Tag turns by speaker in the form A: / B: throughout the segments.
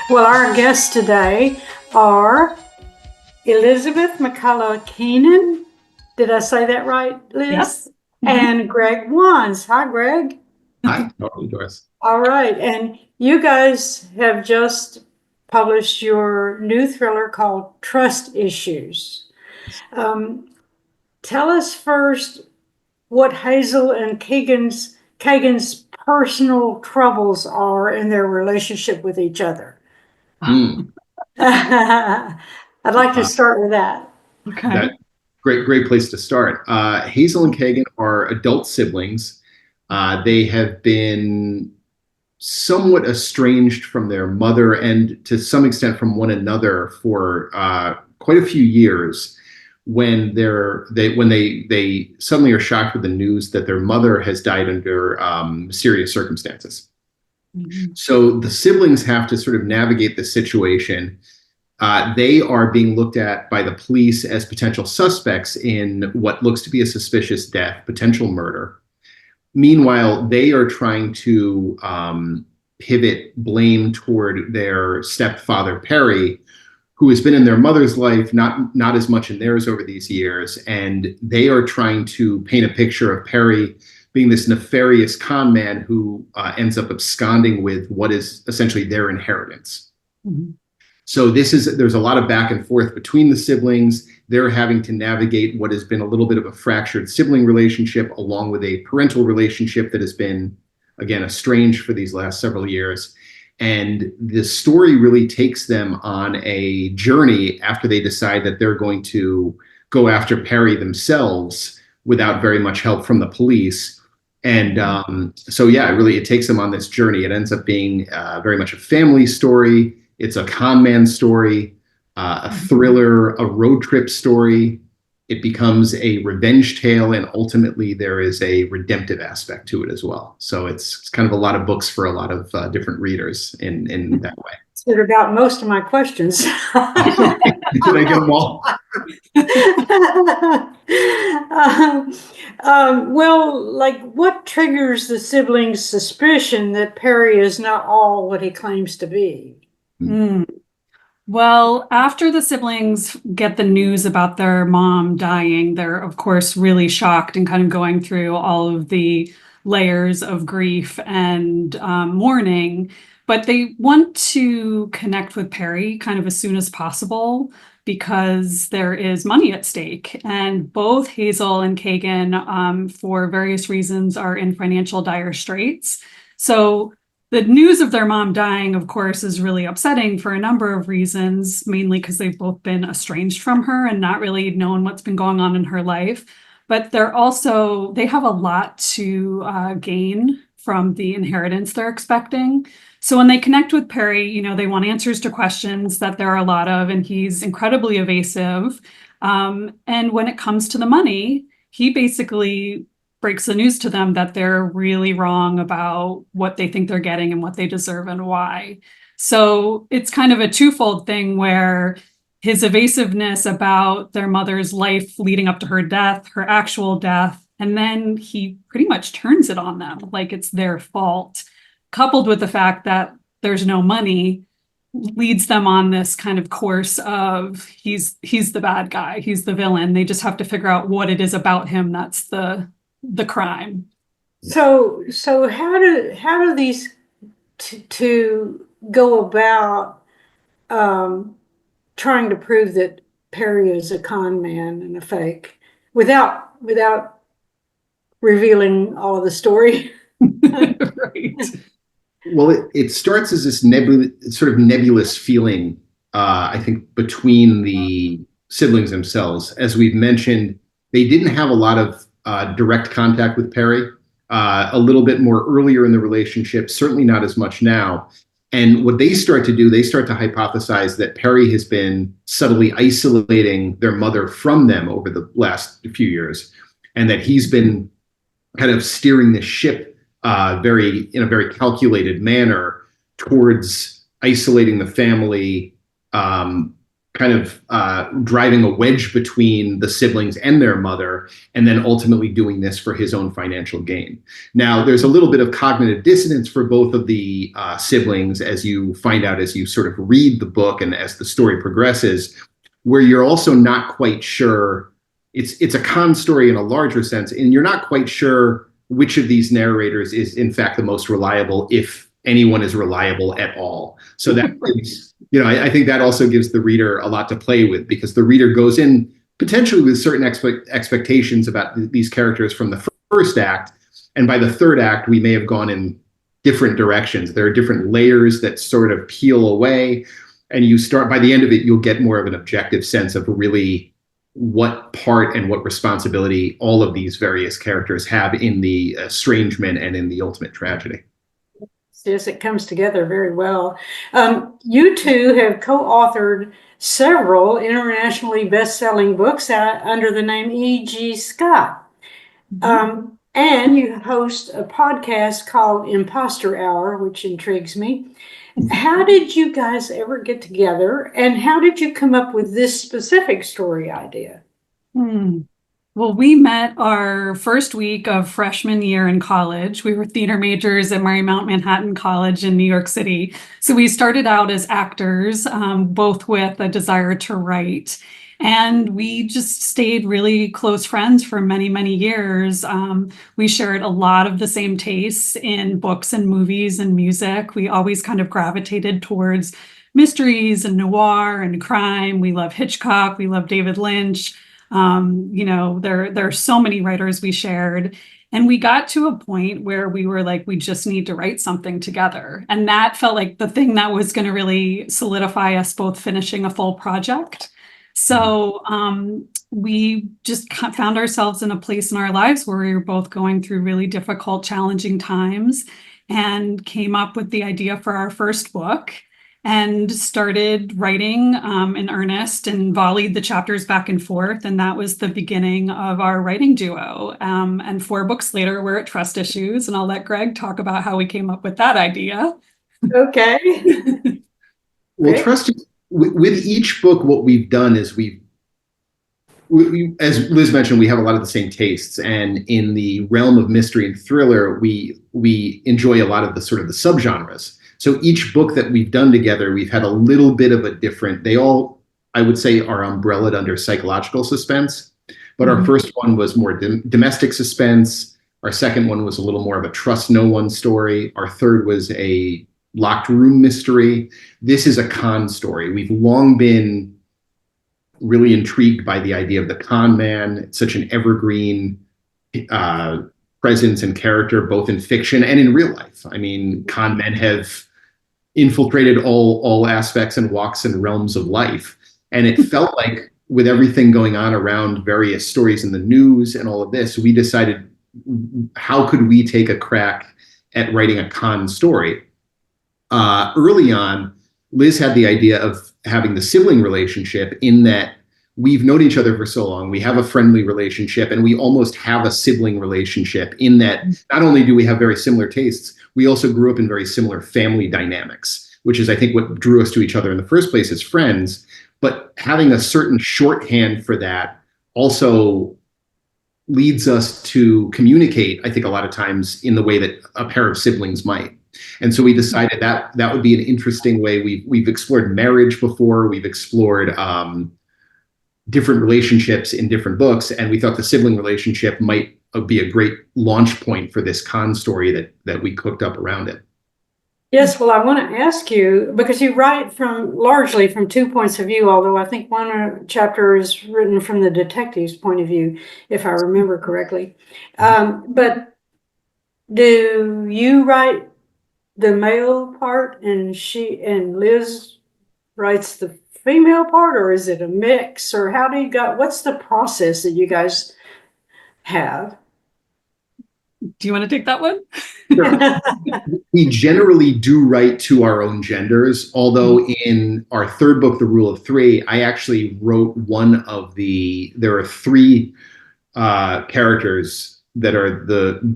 A: Well, our guests today are Elizabeth McCullough Keenan. Did I say that right, Liz?
B: Yes.
A: And Greg Wands. Hi, Greg.
C: Hi, how are you, Doris?
A: All right. And you guys have just published your new thriller called Trust Issues. Um, Tell us first what Hazel and Kagan's personal troubles are in their relationship with each other.
C: Mm,
A: I'd like to
C: uh,
A: start with that.
B: Okay.
C: that great place to start. Hazel and Kagan are adult siblings. They have been somewhat estranged from their mother and to some extent from one another for quite a few years. When they suddenly are shocked with the news that their mother has died under mysterious circumstances.
B: Mhm.
C: So the siblings have to sort of navigate the situation. They are being looked at by the police as potential suspects in what looks to be a suspicious death, potential murder. Meanwhile, they are trying to pivot blame toward their stepfather, Perry, who has been in their mother's life, not as much in theirs over these years. And they are trying to paint a picture of Perry being this nefarious con man who ends up absconding with what is essentially their inheritance.
B: Mhm.
C: So there's a lot of back and forth between the siblings. They're having to navigate what has been a little bit of a fractured sibling relationship, along with a parental relationship that has been, again, estranged for these last several years. And the story really takes them on a journey after they decide that they're going to go after Perry themselves without very much help from the police. And so, yeah, it takes them on this journey. It ends up being very much a family story. It's a con man story, a thriller, a road trip story. It becomes a revenge tale, and ultimately there is a redemptive aspect to it as well. So it's kind of a lot of books for a lot of different readers in that way.
A: It about most of my questions.
C: Did I get them all?
A: Well, like what triggers the siblings' suspicion that Perry is not all what he claims to be?
B: Mm. Well, after the siblings get the news about their mom dying, they're of course really shocked and kind of going through all of the layers of grief and mourning. But they want to connect with Perry kind of as soon as possible because there is money at stake. And both Hazel and Kagan, for various reasons, are in financial dire straits. So the news of their mom dying, of course, is really upsetting for a number of reasons, mainly because they've both been estranged from her and not really known what's been going on in her life. But they have a lot to gain from the inheritance they're expecting. So when they connect with Perry, they want answers to questions that there are a lot of, and he's incredibly evasive. And when it comes to the money, he basically breaks the news to them that they're really wrong about what they think they're getting and what they deserve and why. So it's kind of a twofold thing where his evasiveness about their mother's life leading up to her death, her actual death, and then he pretty much turns it on them like it's their fault, coupled with the fact that there's no money, leads them on this kind of course of he's the bad guy, he's the villain. They just have to figure out what it is about him that's the crime.
A: So how do these to go about trying to prove that Perry is a con man and a fake without revealing all of the story?
B: Right.
C: Well, it starts as this sort of nebulous feeling, I think, between the siblings themselves. As we've mentioned, they didn't have a lot of direct contact with Perry. A little bit more earlier in the relationship, certainly not as much now. And what they start to do, they start to hypothesize that Perry has been subtly isolating their mother from them over the last few years, and that he's been kind of steering the ship in a very calculated manner towards isolating the family, kind of driving a wedge between the siblings and their mother, and then ultimately doing this for his own financial gain. Now, there's a little bit of cognitive dissonance for both of the siblings, as you find out as you sort of read the book and as the story progresses, where you're also not quite sure. It's a con story in a larger sense, and you're not quite sure which of these narrators is in fact the most reliable, if anyone is reliable at all. So that is, I think that also gives the reader a lot to play with, because the reader goes in potentially with certain expectations about these characters from the first act, and by the third act we may have gone in different directions. There are different layers that sort of peel away, and by the end of it you'll get more of an objective sense of really what part and what responsibility all of these various characters have in the estrangement and in the ultimate tragedy.
A: Yes, it comes together very well. You two have co-authored several internationally best-selling books under the name E.G. Scott. And you host a podcast called Imposter Hour, which intrigues me. How did you guys ever get together, and how did you come up with this specific story idea?
B: Well, we met our first week of freshman year in college. We were theater majors at Marymount Manhattan College in New York City. So we started out as actors, both with a desire to write. And we just stayed really close friends for many, many years. We shared a lot of the same tastes in books and movies and music. We always kind of gravitated towards mysteries and noir and crime. We love Hitchcock. We love David Lynch. There are so many writers we shared. And we got to a point where we were like, we just need to write something together. And that felt like the thing that was going to really solidify us both finishing a full project. So we just found ourselves in a place in our lives where we were both going through really difficult, challenging times, and came up with the idea for our first book and started writing in earnest and volleyed the chapters back and forth. And that was the beginning of our writing duo. And 4 books later, we're at Trust Issues, and I'll let Greg talk about how we came up with that idea.
A: Okay.
C: Well, Trust, with each book, what we've done is we, as Liz mentioned, we have a lot of the same tastes, and in the realm of mystery and thriller, we enjoy a lot of the sort of the subgenres. So each book that we've done together, we've had a little bit of a different. They all, I would say, are umbrellaed under psychological suspense. But our first one was more domestic suspense. Our second one was a little more of a trust no one story. Our third was a locked room mystery. This is a con story. We've long been really intrigued by the idea of the con man. It's such an evergreen presence and character, both in fiction and in real life. I mean, con men have infiltrated all aspects and walks and realms of life. And it felt like, with everything going on around various stories in the news and all of this, we decided, how could we take a crack at writing a con story? Early on, Liz had the idea of having the sibling relationship, in that we've known each other for so long. We have a friendly relationship, and we almost have a sibling relationship, in that not only do we have very similar tastes, we also grew up in very similar family dynamics, which is, I think, what drew us to each other in the first place as friends. But having a certain shorthand for that also leads us to communicate, I think, a lot of times in the way that a pair of siblings might. And so we decided that that would be an interesting way. We've explored marriage before. We've explored different relationships in different books, and we thought the sibling relationship might be a great launch point for this con story that we cooked up around it.
A: Yes, well, I want to ask you, because you write largely from 2 points of view, although I think one chapter is written from the detective's point of view, if I remember correctly. But do you write the male part and Liz writes the female part, or is it a mix, or what's the process that you guys have?
B: Do you want to take that one?
C: Sure. We generally do write to our own genders, although in our third book, The Rule of Three, I actually wrote there are 3 characters that are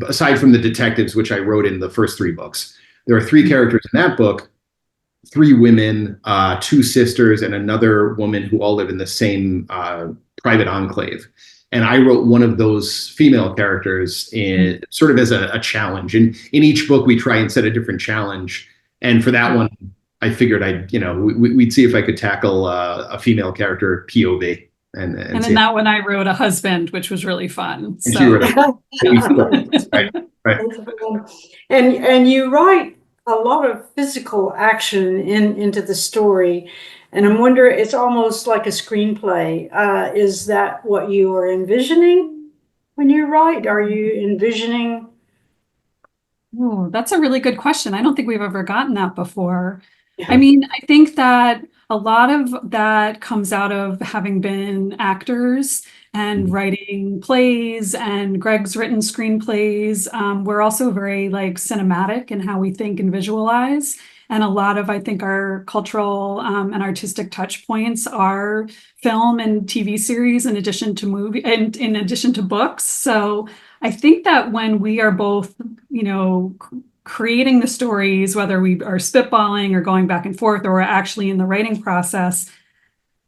C: aside from the detectives, which I wrote in the first 3 books. There are 3 characters in that book three women, two sisters, and another woman who all live in the same private enclave. And I wrote one of those female characters in sort of as a challenge. And in each book, we try and set a different challenge. And for that one, I figured we'd see if I could tackle a female character POV. And
B: in that one, I wrote a husband, which was really fun.
C: And she wrote right, right.
A: And you write a lot of physical action into the story. And I'm wondering, it's almost like a screenplay. Is that what you are envisioning when you write? Are you envisioning?
B: Oh, that's a really good question. I don't think we've ever gotten that before.
A: Yeah.
B: I mean, I think that a lot of that comes out of having been actors and writing plays, and Greg's written screenplays. We're also very like cinematic in how we think and visualize. And a lot of, I think, our cultural and artistic touch points are film and TV series in addition to movie and in addition to books. So I think that when we are both, creating the stories, whether we are spitballing or going back and forth or actually in the writing process,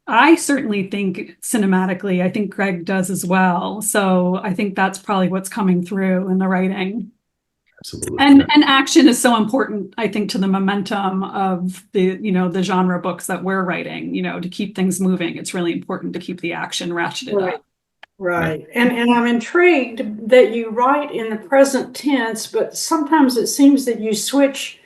B: I certainly think cinematically. I think Greg does as well. So I think that's probably what's coming through in the writing.
C: Absolutely.
B: And action is so important, I think, to the momentum of the genre books that we're writing, to keep things moving. It's really important to keep the action ratcheted up.
A: Right. And I'm intrigued that you write in the present tense, but sometimes it seems that you switch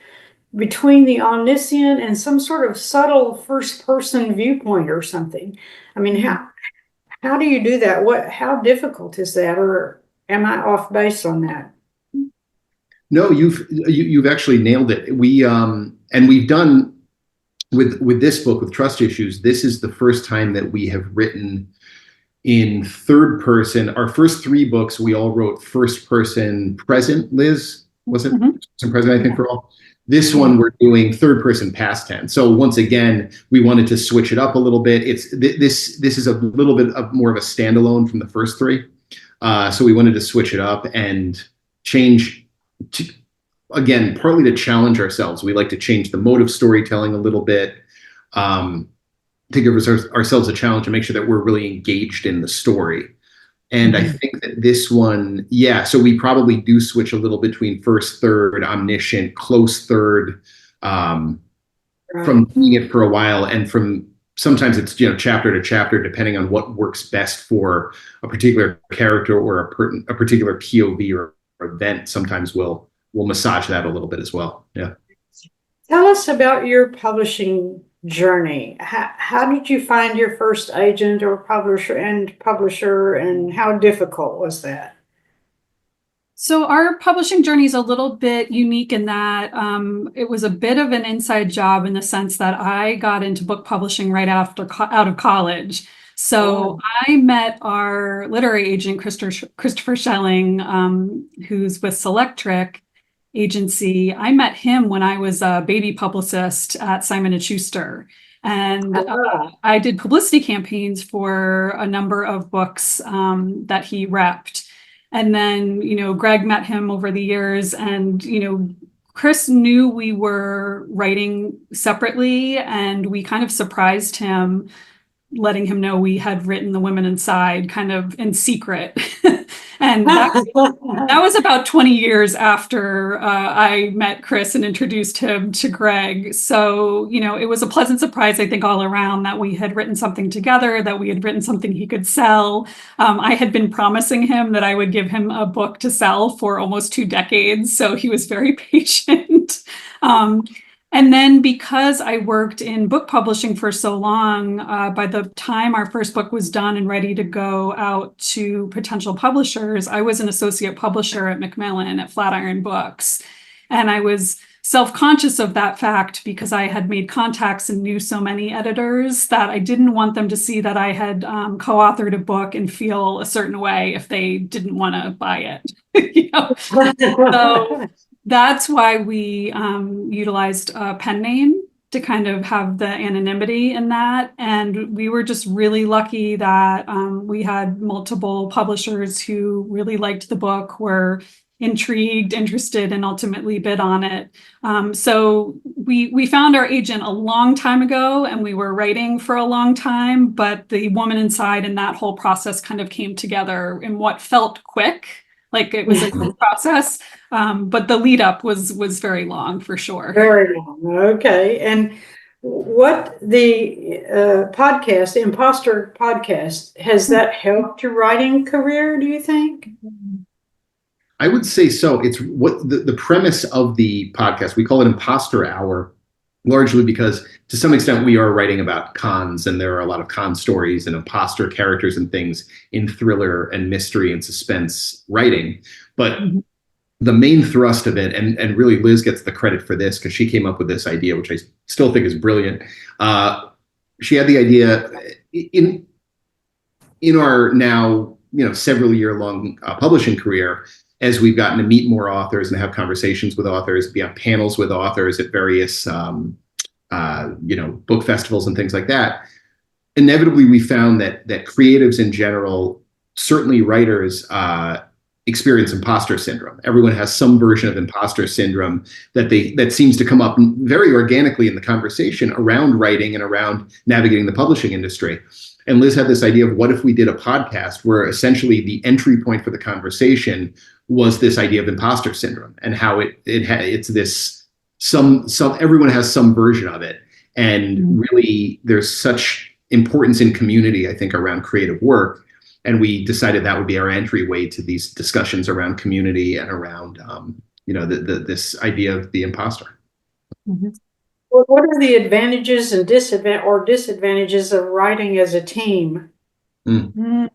A: between the omniscient and some sort of subtle first person viewpoint or something. I mean, how do you do that? How difficult is that? Or am I off base on that?
C: No, you've actually nailed it. We've done with this book, with Trust Issues, this is the first time that we have written in third person. Our first three books, we all wrote first person present. Liz, was it? Mm-hmm. Present, I think, for all. This one, we're doing third person past tense. So once again, we wanted to switch it up a little bit. This is a little bit of more of a standalone from the first three. So we wanted to switch it up and change again, partly to challenge ourselves. We like to change the mode of storytelling a little bit. To give ourselves a challenge to make sure that we're really engaged in the story. And I think that this one, so we probably do switch a little between first, third, omniscient, close third, from doing it for a while, and from sometimes it's chapter to chapter, depending on what works best for a particular character or a particular POV or event. Sometimes we'll massage that a little bit as well. Yeah.
A: Tell us about your publishing journey. How did you find your first agent or publisher, and how difficult was that?
B: So our publishing journey is a little bit unique in that it was a bit of an inside job in the sense that I got into book publishing right out of college. So I met our literary agent, Christopher Schelling, who's with Selectric agency. I met him when I was a baby publicist at Simon & Schuster. And I did publicity campaigns for a number of books that he repped. And then, Greg met him over the years, and, Chris knew we were writing separately, and we kind of surprised him, letting him know we had written The Women Inside kind of in secret. And that was about 20 years after I met Chris and introduced him to Greg. So, it was a pleasant surprise, I think, all around that we had written something together, that we had written something he could sell. I had been promising him that I would give him a book to sell for almost 2 decades. So he was very patient. And then because I worked in book publishing for so long, by the time our first book was done and ready to go out to potential publishers, I was an associate publisher at Macmillan at Flatiron Books. And I was self-conscious of that fact because I had made contacts and knew so many editors that I didn't want them to see that I had co-authored a book and feel a certain way if they didn't want to buy it. So that's why we utilized a pen name to kind of have the anonymity in that. And we were just really lucky that we had multiple publishers who really liked the book, were intrigued, interested, and ultimately bid on it. So we found our agent a long time ago, and we were writing for a long time, but the woman inside and that whole process kind of came together in what felt quick, like it was a quick process. But the lead up was very long for sure.
A: Very long. Okay. And what the podcast, the Imposter podcast, has that helped your writing career, do you think?
C: I would say so. It's what the premise of the podcast, we call it Imposter Hour, largely because to some extent we are writing about cons, and there are a lot of con stories and imposter characters and things in thriller and mystery and suspense writing. But the main thrust of it, and really Liz gets the credit for this because she came up with this idea, which I still think is brilliant. She had the idea in our now several year long publishing career, as we've gotten to meet more authors and have conversations with authors, be on panels with authors at various book festivals and things like that. Inevitably, we found that creatives in general, certainly writers, experience imposter syndrome. Everyone has some version of imposter syndrome that seems to come up very organically in the conversation around writing and around navigating the publishing industry. And Liz had this idea of what if we did a podcast where essentially the entry point for the conversation was this idea of imposter syndrome and how it's this everyone has some version of it. And really there's such importance in community, I think, around creative work. And we decided that would be our entryway to these discussions around community and around, this idea of the imposter.
B: Mm-hmm.
A: What are the advantages and disadvantages of writing as a team?
B: Well,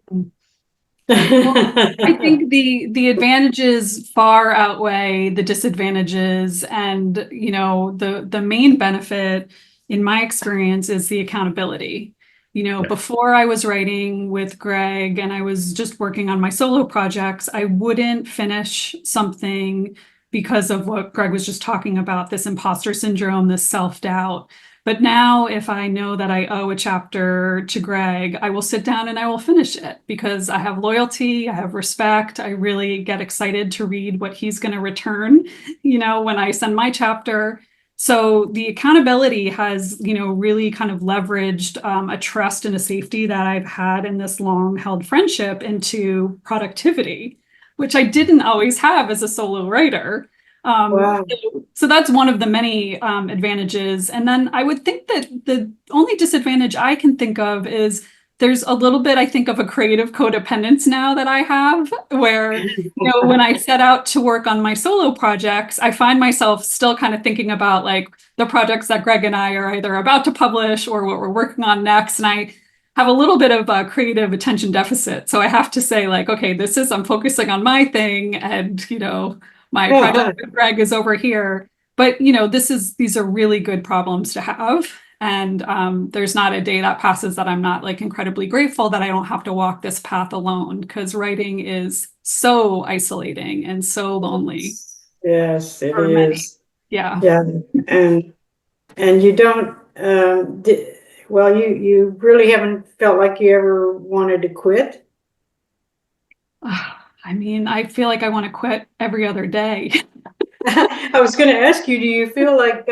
B: I think the advantages far outweigh the disadvantages, and the main benefit in my experience is the accountability. Before I was writing with Greg and I was just working on my solo projects, I wouldn't finish something because of what Greg was just talking about, this imposter syndrome, this self-doubt. But now if I know that I owe a chapter to Greg, I will sit down and I will finish it because I have loyalty, I have respect. I really get excited to read what he's going to return, when I send my chapter. So the accountability has, really kind of leveraged a trust and a safety that I've had in this long held friendship into productivity, which I didn't always have as a solo writer.
A: Wow.
B: So that's one of the many advantages. And then I would think that the only disadvantage I can think of is there's a little bit, I think, of a creative codependence now that I have, where, when I set out to work on my solo projects, I find myself still kind of thinking about like the projects that Greg and I are either about to publish or what we're working on next. And I have a little bit of a creative attention deficit. So I have to say like, okay, I'm focusing on my thing and, my project with Greg is over here. But, these are really good problems to have. And there's not a day that passes that I'm not like incredibly grateful that I don't have to walk this path alone, because writing is so isolating and so lonely.
A: Yes, it
B: for
A: is.
B: many. Yeah.
A: Yeah, and you don't. You really haven't felt like you ever wanted to quit.
B: I mean, I feel like I want to quit every other day.
A: I was going to ask you, do you feel like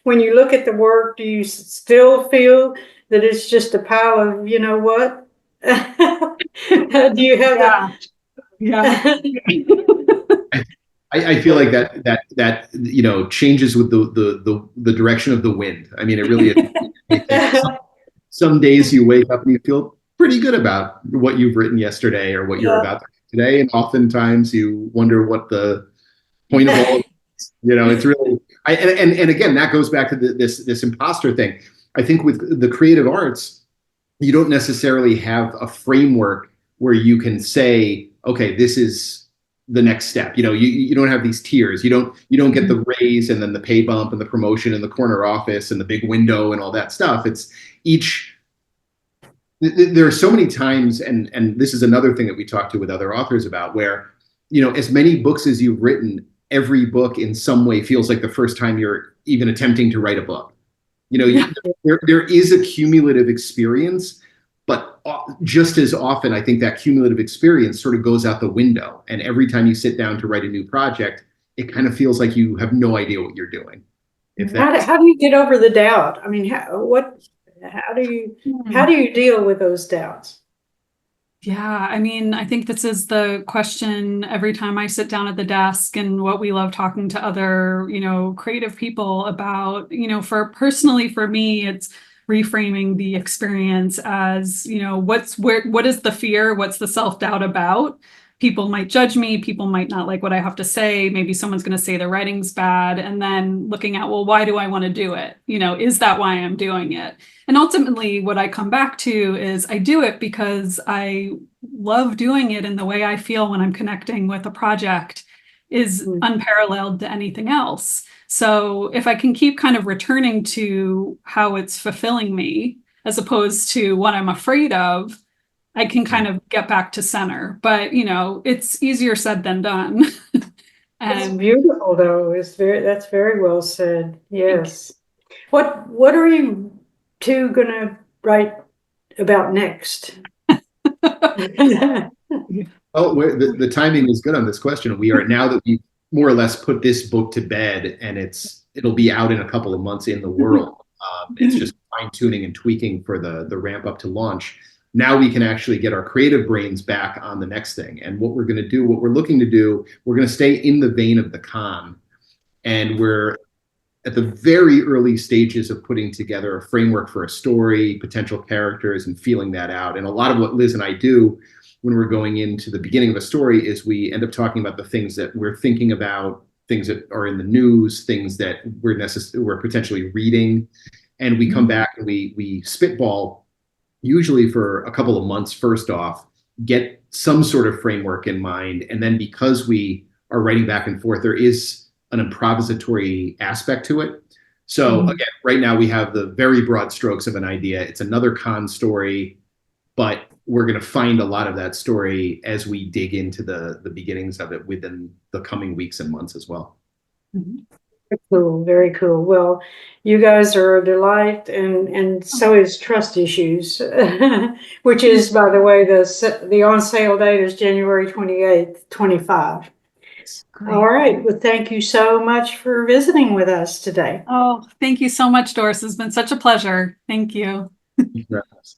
A: when you look at the work, do you still feel that it's just a pile of, you know what? Do you have that?
B: Yeah.
C: I feel like that changes with the direction of the wind. I mean, it really is. Some days you wake up and you feel pretty good about what you've written yesterday or what you're about to write today, and oftentimes you wonder what the point of all of it is. It's really and again, that goes back to this imposter thing. I think with the creative arts, you don't necessarily have a framework where you can say, okay, this is the next step. You don't have these tiers. You don't get the raise and then the pay bump and the promotion in the corner office and the big window and all that stuff. It's there are so many times, and this is another thing that we talk to with other authors about, where, as many books as you've written, every book in some way feels like the first time you're even attempting to write a book. There is a cumulative experience, But just as often, I think that cumulative experience sort of goes out the window. And every time you sit down to write a new project, it kind of feels like you have no idea what you're doing. If
A: How do you get over the doubt? I mean, how do you deal with those doubts?
B: Yeah, I mean, I think this is the question every time I sit down at the desk, and what we love talking to other, creative people about, for me, it's reframing the experience as, what is the fear? What's the self-doubt about? People might judge me, people might not like what I have to say, maybe someone's going to say the writing's bad, and then looking at, well, why do I want to do it? Is that why I'm doing it? And ultimately, what I come back to is I do it because I love doing it, and the way I feel when I'm connecting with a project is unparalleled to anything else. So if I can keep kind of returning to how it's fulfilling me, as opposed to what I'm afraid of, I can kind of get back to center. But, it's easier said than done.
A: It's beautiful, though. That's very well said. Yes. What are you two gonna write about next?
C: Oh, the timing is good on this question. We are, now that we more or less put this book to bed, and it'll be out in a couple of months in the world. It's just fine tuning and tweaking for the ramp up to launch. Now we can actually get our creative brains back on the next thing. And what we're looking to do, we're going to stay in the vein of the con, and we're at the very early stages of putting together a framework for a story, potential characters, and feeling that out. And a lot of what Liz and I do when we're going into the beginning of a story is we end up talking about the things that we're thinking about, things that are in the news, things that we're potentially reading, and we come back and we spitball, usually for a couple of months first off, get some sort of framework in mind, and then because we are writing back and forth, there is an improvisatory aspect to it. So again, right now we have the very broad strokes of an idea. It's another con story, but we're going to find a lot of that story as we dig into the beginnings of it within the coming weeks and months as well.
A: Cool, very cool. Well, you guys are a delight, and so is Trust Issues, which is, by the way, the on sale date is January 28th, 25. All right. Well, thank you so much for visiting with us today.
B: Oh, thank you so much, Doris. It's been such a pleasure. Thank you.
C: Yes.